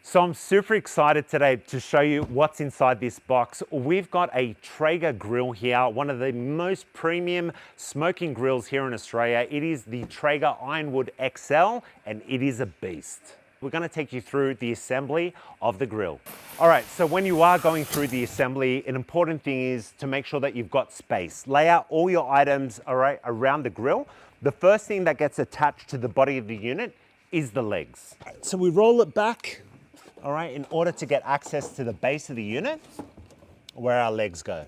So I'm super excited today to show you what's inside this box. We've got a Traeger grill here, one of the most premium smoking grills here in Australia. It is the Traeger Ironwood XL and it is a beast. We're going to take you through the assembly of the grill. All right, so when you are going through the assembly, an important thing is to make sure that you've got space. Lay out all your items, all right, around the grill. The first thing that gets attached to the body of the unit is the legs. So we roll it back, all right, in order to get access to the base of the unit where our legs go.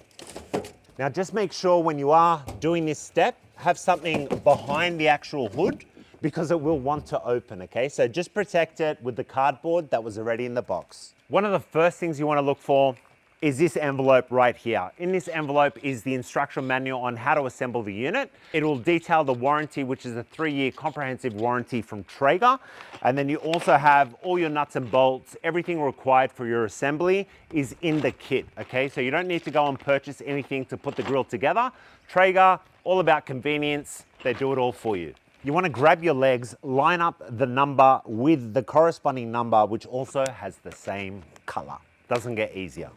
Now just make sure when you are doing this step, have something behind the actual hood because it will want to open, okay? So just protect it with the cardboard that was already in the box. One of the first things you want to look for is this envelope right here. In this envelope is the instruction manual on how to assemble the unit. It will detail the warranty, which is a 3-year comprehensive warranty from Traeger. And then you also have all your nuts and bolts, everything required for your assembly is in the kit, okay? So you don't need to go and purchase anything to put the grill together. Traeger, all about convenience, they do it all for you. You want to grab your legs, line up the number with the corresponding number, which also has the same color. Doesn't get easier.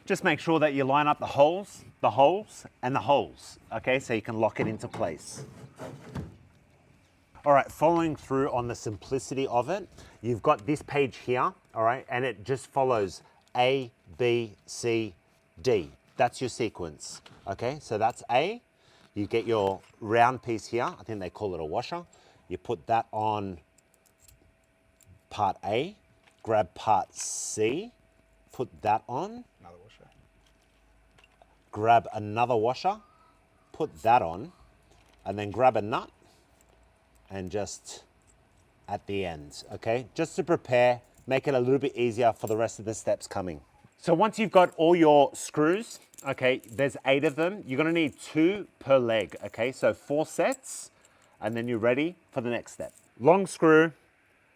Just make sure that you line up the holes, and the holes, okay? So you can lock it into place. All right, following through on the simplicity of it, you've got this page here, all right? And it just follows A, B, C, D. That's your sequence, okay? So that's A. You get your round piece here. I think they call it a washer. You put that on part A, grab part C, put that on. Another washer. Grab another washer, put that on, and then grab a nut and just at the ends, okay? Just to prepare, make it a little bit easier for the rest of the steps coming. So once you've got all your screws, okay, there's 8 of them. You're gonna need 2 per leg, okay? So 4 sets, and then you're ready for the next step. Long screw,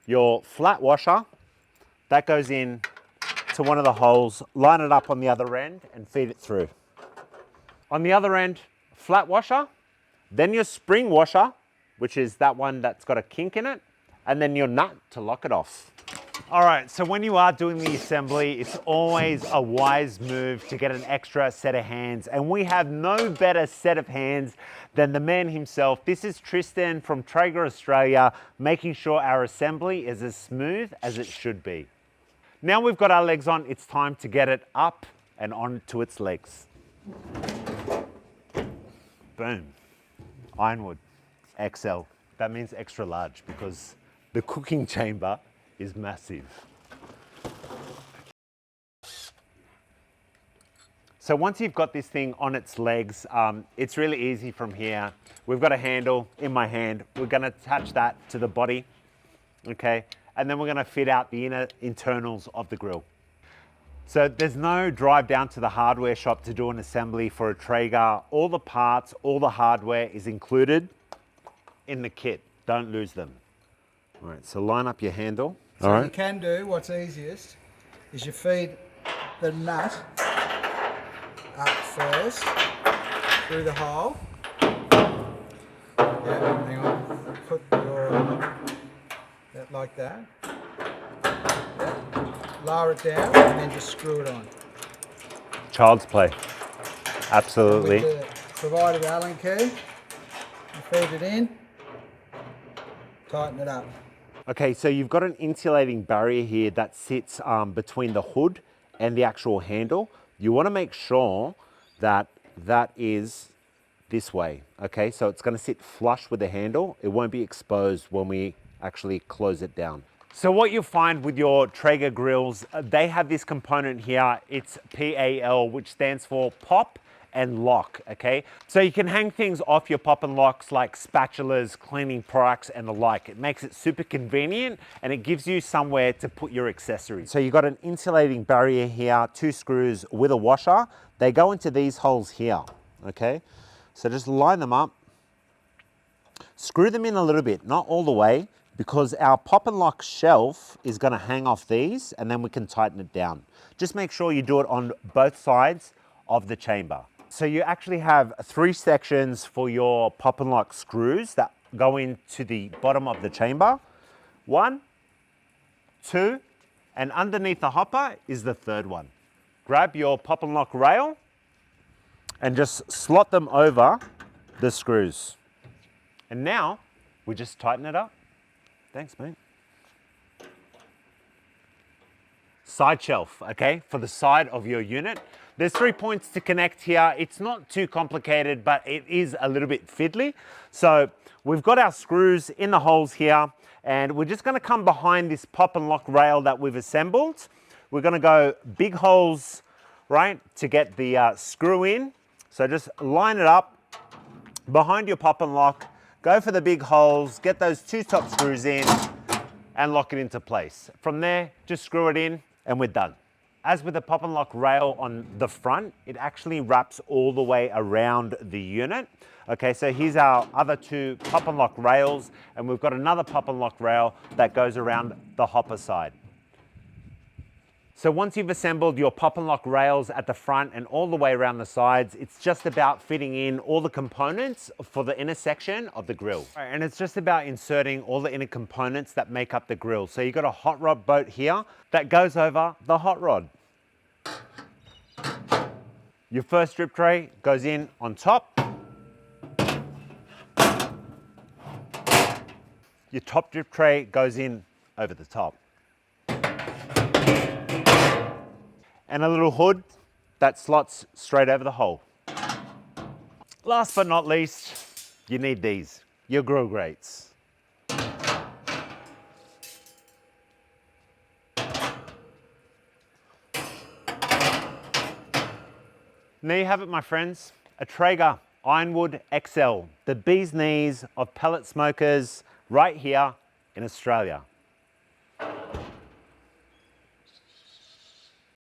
your flat washer, that goes in to one of the holes, line it up on the other end and feed it through. On the other end, flat washer, then your spring washer, which is that one that's got a kink in it, and then your nut to lock it off. All right, so when you are doing the assembly, it's always a wise move to get an extra set of hands, and we have no better set of hands than the man himself. This is Tristan from Traeger Australia, making sure our assembly is as smooth as it should be. Now we've got our legs on, it's time to get it up and onto its legs. Boom, Ironwood XL. That means extra large because the cooking chamber is massive. So once you've got this thing on its legs, it's really easy from here. We've got a handle in my hand. We're gonna attach that to the body, okay? And then we're gonna fit out the inner internals of the grill. So there's no drive down to the hardware shop to do an assembly for a Traeger. All the parts, all the hardware is included in the kit. Don't lose them. All right, so line up your handle. So all right. You can do, what's easiest, is you feed the nut up first through the hole. Yeah, hang on. Put your, that like that. Yeah. Lower it down and then just screw it on. Child's play. Absolutely. And with the provided Allen key, you feed it in, tighten it up. Okay, so you've got an insulating barrier here that sits between the hood and the actual handle. You want to make sure that that is this way, okay? So it's going to sit flush with the handle. It won't be exposed when we actually close it down. So what you'll find with your Traeger grills, they have this component here. It's PAL, which stands for pop and lock, okay? So you can hang things off your pop and locks like spatulas, cleaning products and the like. It makes it super convenient and it gives you somewhere to put your accessories. So you've got an insulating barrier here, 2 screws with a washer. They go into these holes here, okay? So just line them up, screw them in a little bit, not all the way, because our pop and lock shelf is gonna hang off these and then we can tighten it down. Just make sure you do it on both sides of the chamber. So you actually have 3 sections for your pop and lock screws that go into the bottom of the chamber. 1, 2, and underneath the hopper is the third one. Grab your pop and lock rail and just slot them over the screws. And now we just tighten it up. Thanks, mate. Side shelf, okay, for the side of your unit. There's 3 points to connect here. It's not too complicated, but it is a little bit fiddly. So we've got our screws in the holes here, and we're just gonna come behind this pop and lock rail that we've assembled. We're gonna go big holes, right, to get the screw in. So just line it up behind your pop and lock, go for the big holes, get those 2 top screws in, and lock it into place. From there, just screw it in, and we're done. As with the pop and lock rail on the front, it actually wraps all the way around the unit. Okay, so here's our other 2 pop and lock rails, and we've got another pop and lock rail that goes around the hopper side. So once you've assembled your pop and lock rails at the front and all the way around the sides, it's just about fitting in all the components for the inner section of the grill. And it's just about inserting all the inner components that make up the grill. So you've got a hot rod bolt here that goes over the hot rod. Your first drip tray goes in on top. Your top drip tray goes in over the top. And a little hood that slots straight over the hole. Last but not least, you need these, your grill grates. And there you have it, my friends, a Traeger Ironwood XL, the bee's knees of pellet smokers right here in Australia.